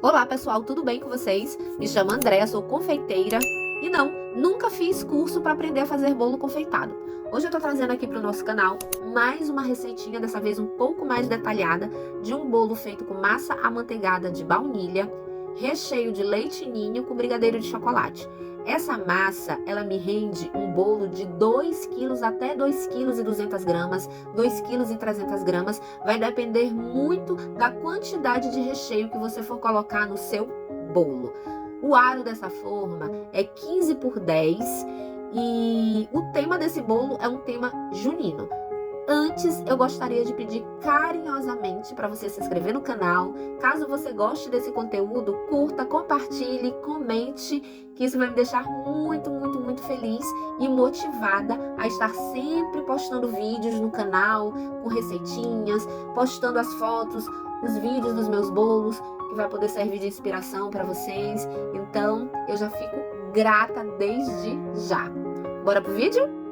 Olá pessoal, tudo bem com vocês? Me chamo Andréa, sou confeiteira e não, nunca fiz curso para aprender a fazer bolo confeitado. Hoje eu tô trazendo aqui para o nosso canal mais uma receitinha, dessa vez um pouco mais detalhada, de um bolo feito com massa amanteigada de baunilha, recheio de leite ninho com brigadeiro de chocolate. Essa massa, ela me rende um bolo de 2 quilos até 2,2 kg, 2,3 kg. Vai depender muito da quantidade de recheio que você for colocar no seu bolo. O aro dessa forma é 15 por 10 e o tema desse bolo é um tema junino. Antes, eu gostaria de pedir carinhosamente para você se inscrever no canal. Caso você goste desse conteúdo, curta, compartilhe, comente, que isso vai me deixar muito, muito, muito feliz e motivada a estar sempre postando vídeos no canal, com receitinhas, postando as fotos, os vídeos dos meus bolos, que vai poder servir de inspiração para vocês. Então, eu já fico grata desde já. Bora pro vídeo?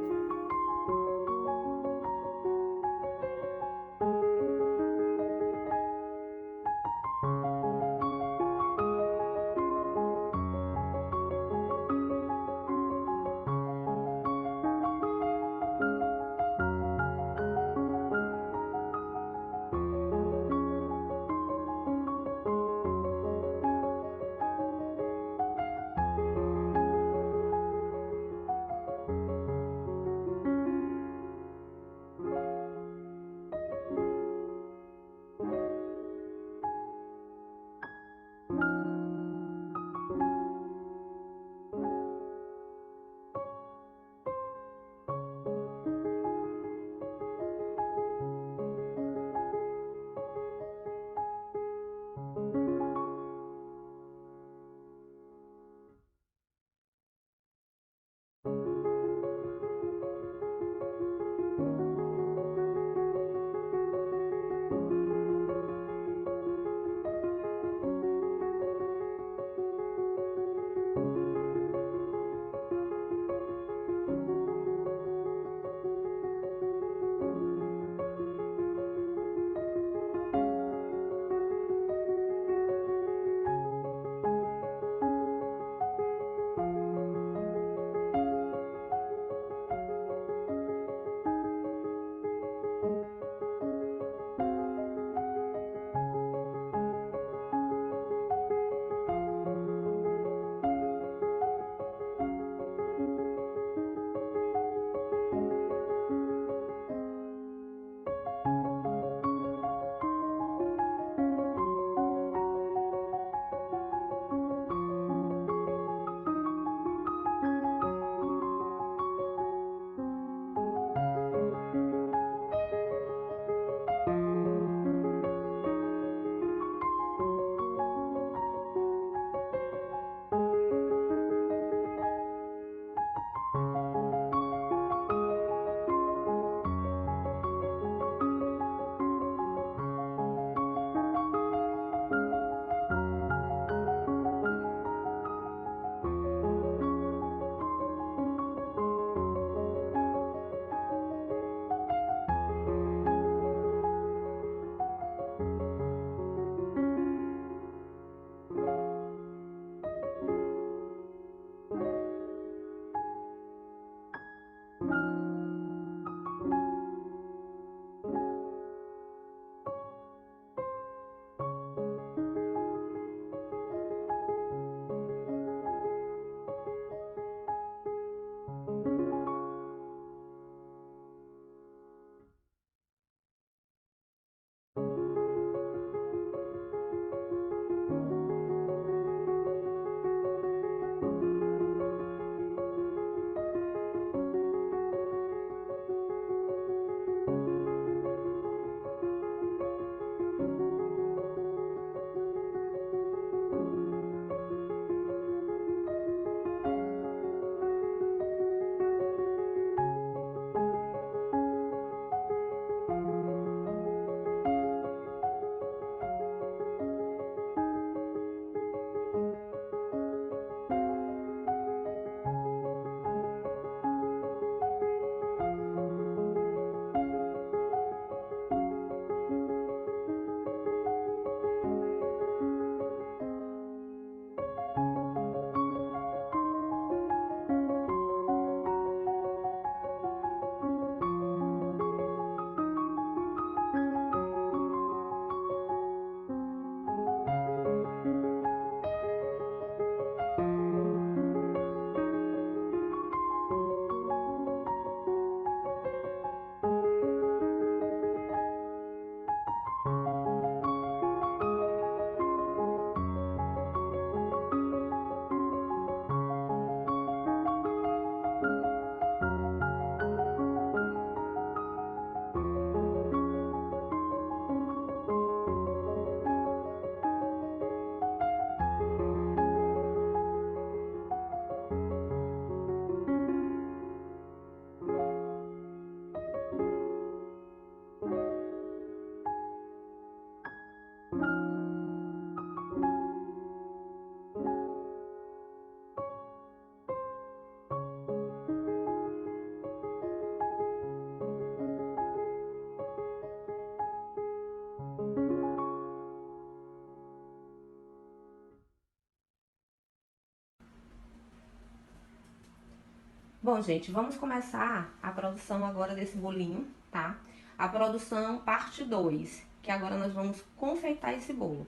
Bom, gente, vamos começar a produção agora desse bolinho, tá? A produção parte 2, que agora nós vamos confeitar esse bolo.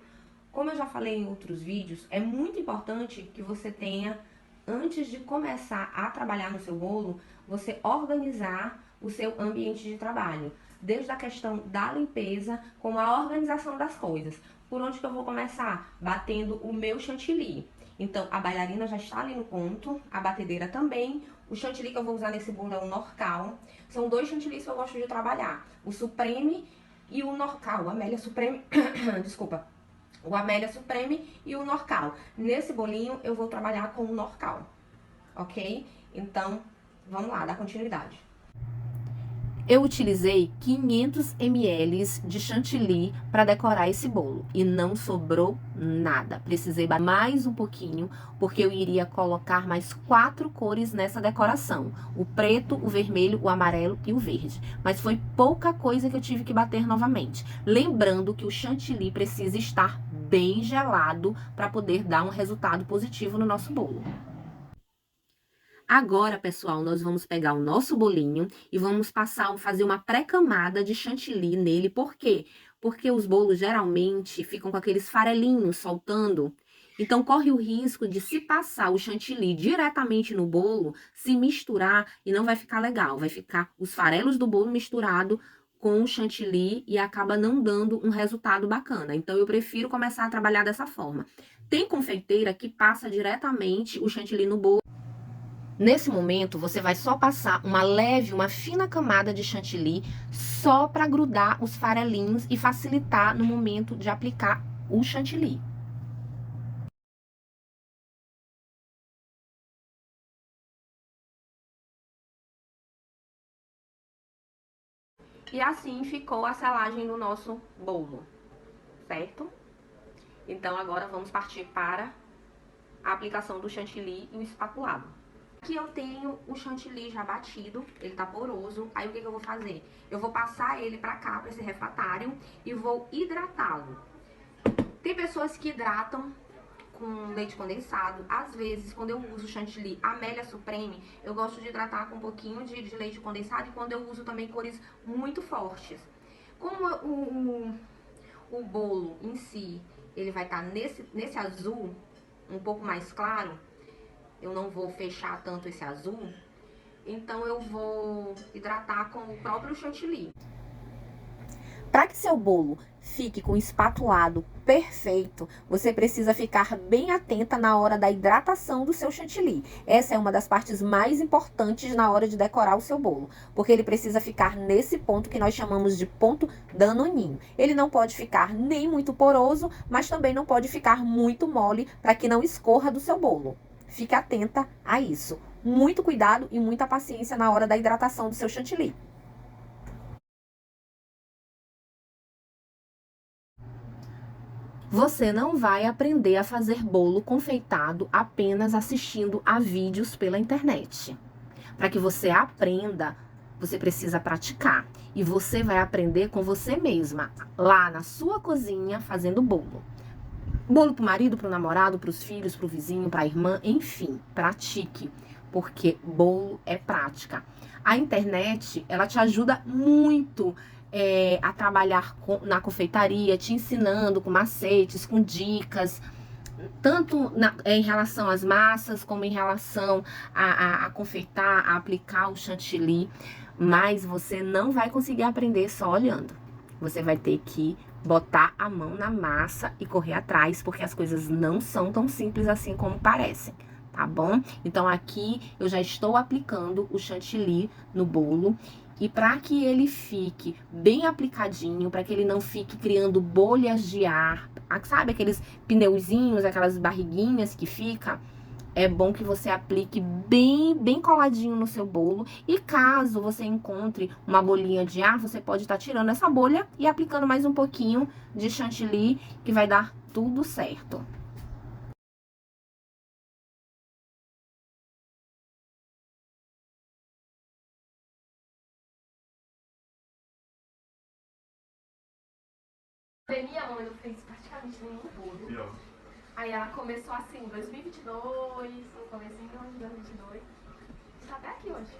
Como eu já falei em outros vídeos, é muito importante que você tenha, antes de começar a trabalhar no seu bolo, você organizar o seu ambiente de trabalho. Desde a questão da limpeza, como a organização das coisas. Por onde que eu vou começar? Batendo o meu chantilly. Então, a bailarina já está ali no ponto, a batedeira também. O chantilly que eu vou usar nesse bolo é o Norcal. São 2 chantilly que eu gosto de trabalhar. O Supreme e o Norcal. O Amélia Supreme... Desculpa. O Amélia Supreme e o Norcal. Nesse bolinho, eu vou trabalhar com o Norcal. Ok? Então, vamos lá, dar continuidade. Eu utilizei 500 ml de chantilly para decorar esse bolo e não sobrou nada. Precisei mais um pouquinho porque eu iria colocar mais 4 cores nessa decoração: o preto, o vermelho, o amarelo e o verde. Mas foi pouca coisa que eu tive que bater novamente. Lembrando que o chantilly precisa estar bem gelado para poder dar um resultado positivo no nosso bolo. Agora, pessoal, nós vamos pegar o nosso bolinho e vamos fazer uma pré-camada de chantilly nele. Por quê? Porque os bolos geralmente ficam com aqueles farelinhos soltando. Então, corre o risco de, se passar o chantilly diretamente no bolo, se misturar e não vai ficar legal. Vai ficar os farelos do bolo misturado com o chantilly e acaba não dando um resultado bacana. Então, eu prefiro começar a trabalhar dessa forma. Tem confeiteira que passa diretamente o chantilly no bolo. Nesse momento, você vai só passar uma fina camada de chantilly só para grudar os farelinhos e facilitar no momento de aplicar o chantilly. E assim ficou a selagem do nosso bolo, certo? Então agora vamos partir para a aplicação do chantilly e o espatulado. Aqui eu tenho o chantilly já batido, ele tá poroso. Aí o que eu vou fazer? Eu vou passar ele pra cá, pra esse refratário, e vou hidratá-lo. Tem pessoas que hidratam com leite condensado. Às vezes, quando eu uso chantilly Amélia Supreme, eu gosto de hidratar com um pouquinho de leite condensado. E quando eu uso também cores muito fortes. Como o bolo em si, ele vai estar nesse azul, um pouco mais claro, eu não vou fechar tanto esse azul, então eu vou hidratar com o próprio chantilly. Para que seu bolo fique com o espatulado perfeito, você precisa ficar bem atenta na hora da hidratação do seu chantilly. Essa é uma das partes mais importantes na hora de decorar o seu bolo, porque ele precisa ficar nesse ponto que nós chamamos de ponto danoninho. Ele não pode ficar nem muito poroso, mas também não pode ficar muito mole para que não escorra do seu bolo. Fique atenta a isso. Muito cuidado e muita paciência na hora da hidratação do seu chantilly. Você não vai aprender a fazer bolo confeitado apenas assistindo a vídeos pela internet. Para que você aprenda, você precisa praticar. E você vai aprender com você mesma, lá na sua cozinha, fazendo bolo. Bolo para o marido, para o namorado, para os filhos, para o vizinho, para a irmã, enfim, pratique. Porque bolo é prática. A internet, ela te ajuda muito a trabalhar na confeitaria, te ensinando com macetes, com dicas, tanto em relação às massas, como em relação a confeitar, a aplicar o chantilly. Mas você não vai conseguir aprender só olhando. Você vai ter que botar a mão na massa e correr atrás, porque as coisas não são tão simples assim como parecem. Tá bom? Então aqui eu já estou aplicando o chantilly no bolo. E para que ele fique bem aplicadinho, para que ele não fique criando bolhas de ar, sabe aqueles pneuzinhos, aquelas barriguinhas que fica, é bom que você aplique bem coladinho no seu bolo. E caso você encontre uma bolinha de ar, você pode estar tirando essa bolha e aplicando mais um pouquinho de chantilly, que vai dar tudo certo. A mãe não fez praticamente nenhum bolo. Aí ela começou assim, em 2022, no comecinho de 2022. tá até aqui hoje.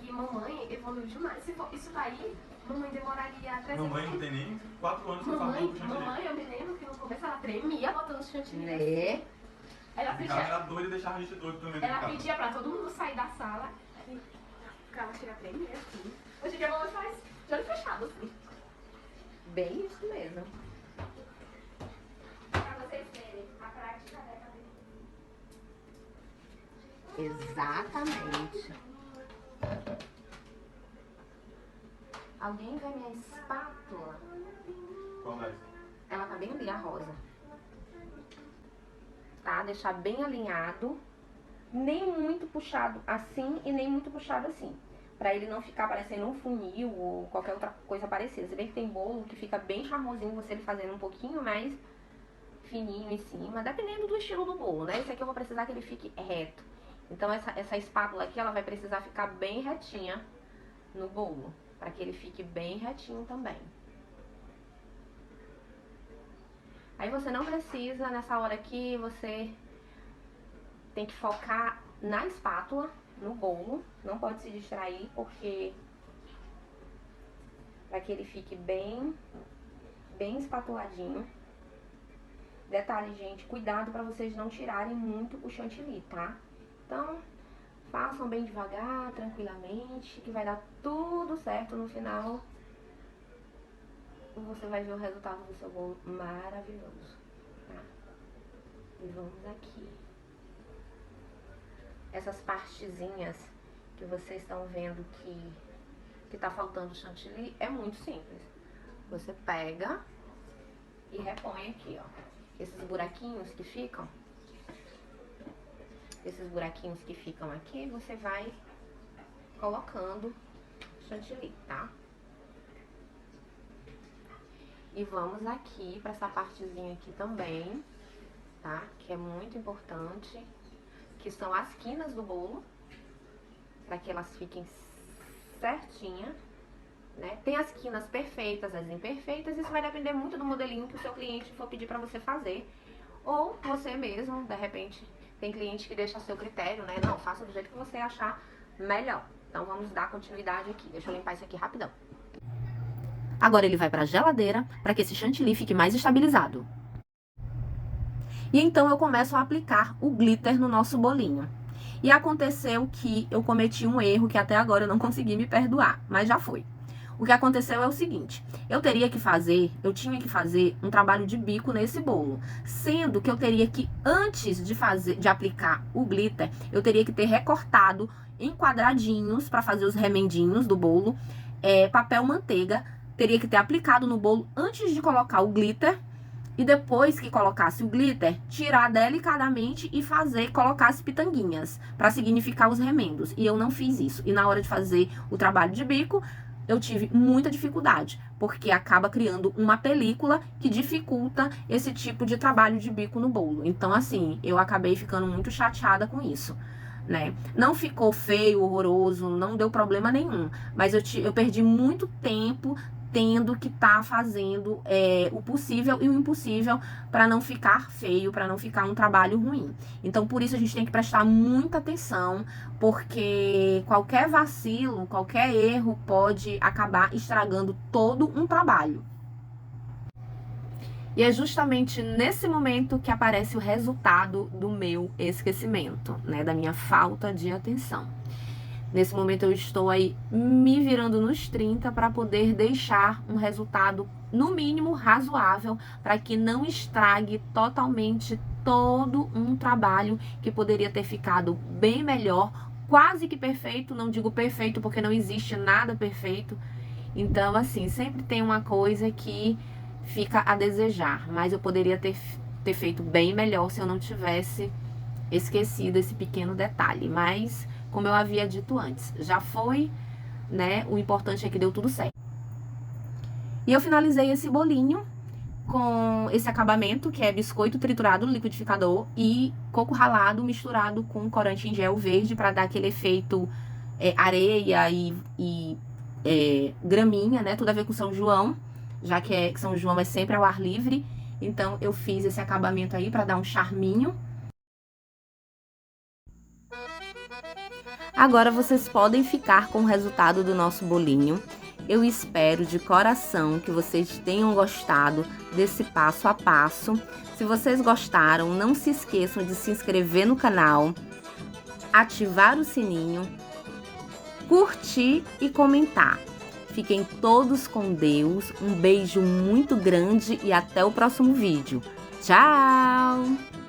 E mamãe evoluiu demais. Se for isso daí, mamãe demoraria 300 Mamãe não tem nem 4 anos pra fazer bolo com chantilly. Mamãe, eu me lembro que no começo ela tremia botando chantilly. Né? Ela Era doida e deixava a gente doido também. Ela pedia pra todo mundo sair da sala. Pra ela chegar a tremer assim. Hoje em dia a mamãe faz de olho fechado assim. Bem isso mesmo. Pra vocês verem a prática dela. Exatamente. Alguém vê minha espátula? Qual das? Ela tá bem ali, a rosa. Tá? Deixar bem alinhado. Nem muito puxado assim e nem muito puxado assim. Pra ele não ficar parecendo um funil ou qualquer outra coisa parecida. Você vê que tem bolo que fica bem charmosinho, você ele fazendo um pouquinho mais fininho em cima, dependendo do estilo do bolo, né? Esse aqui eu vou precisar que ele fique reto. Então essa espátula aqui, ela vai precisar ficar bem retinha no bolo, para que ele fique bem retinho também. Aí você não precisa, nessa hora aqui, você tem que focar na espátula, no bolo. Não pode se distrair, porque para que ele fique bem espatuladinho. Detalhe, gente, cuidado para vocês não tirarem muito o chantilly, tá? Então, façam bem devagar, tranquilamente, que vai dar tudo certo no final. Você vai ver o resultado do seu bolo maravilhoso, tá? E vamos aqui. Essas partezinhas que vocês estão vendo que tá faltando chantilly, é muito simples. Você pega e repõe aqui, ó. Esses buraquinhos que ficam. Esses buraquinhos que ficam aqui, você vai colocando chantilly, tá? E vamos aqui para essa partezinha aqui também, tá? Que é muito importante, que são as quinas do bolo, para que elas fiquem certinhas, né? Tem as quinas perfeitas, as imperfeitas, isso vai depender muito do modelinho que o seu cliente for pedir para você fazer. Ou você mesmo, de repente, tem cliente que deixa a seu critério, né? Não, faça do jeito que você achar melhor. Então vamos dar continuidade aqui. Deixa eu limpar isso aqui rapidão. Agora ele vai para a geladeira para que esse chantilly fique mais estabilizado. E então eu começo a aplicar o glitter no nosso bolinho. E aconteceu que eu cometi um erro que até agora eu não consegui me perdoar, mas já foi. O que aconteceu é o seguinte, eu tinha que fazer um trabalho de bico nesse bolo, sendo que eu teria que, antes de aplicar o glitter, eu teria que ter recortado em quadradinhos para fazer os remendinhos do bolo, papel manteiga, teria que ter aplicado no bolo antes de colocar o glitter, e depois que colocasse o glitter, tirar delicadamente e colocar as pitanguinhas, para significar os remendos. E eu não fiz isso. E na hora de fazer o trabalho de bico, eu tive muita dificuldade, porque acaba criando uma película que dificulta esse tipo de trabalho de bico no bolo. Então, assim, eu acabei ficando muito chateada com isso, né? Não ficou feio, horroroso, não deu problema nenhum, mas eu perdi muito tempo tendo que estar fazendo o possível e o impossível para não ficar feio, para não ficar um trabalho ruim. Então, por isso a gente tem que prestar muita atenção, porque qualquer vacilo, qualquer erro pode acabar estragando todo um trabalho. E é justamente nesse momento que aparece o resultado do meu esquecimento, né, da minha falta de atenção. Nesse momento eu estou aí me virando nos 30 para poder deixar um resultado, no mínimo, razoável, para que não estrague totalmente todo um trabalho que poderia ter ficado bem melhor, quase que perfeito, não digo perfeito porque não existe nada perfeito. Então, assim, sempre tem uma coisa que fica a desejar, mas eu poderia ter feito bem melhor se eu não tivesse esquecido esse pequeno detalhe, mas como eu havia dito antes, já foi, né? O importante é que deu tudo certo. E eu finalizei esse bolinho com esse acabamento, que é biscoito triturado no liquidificador e coco ralado misturado com corante em gel verde para dar aquele efeito areia e graminha, né? Tudo a ver com São João, já que São João é sempre ao ar livre. Então eu fiz esse acabamento aí para dar um charminho. Agora vocês podem ficar com o resultado do nosso bolinho. Eu espero de coração que vocês tenham gostado desse passo a passo. Se vocês gostaram, não se esqueçam de se inscrever no canal, ativar o sininho, curtir e comentar. Fiquem todos com Deus, um beijo muito grande e até o próximo vídeo. Tchau!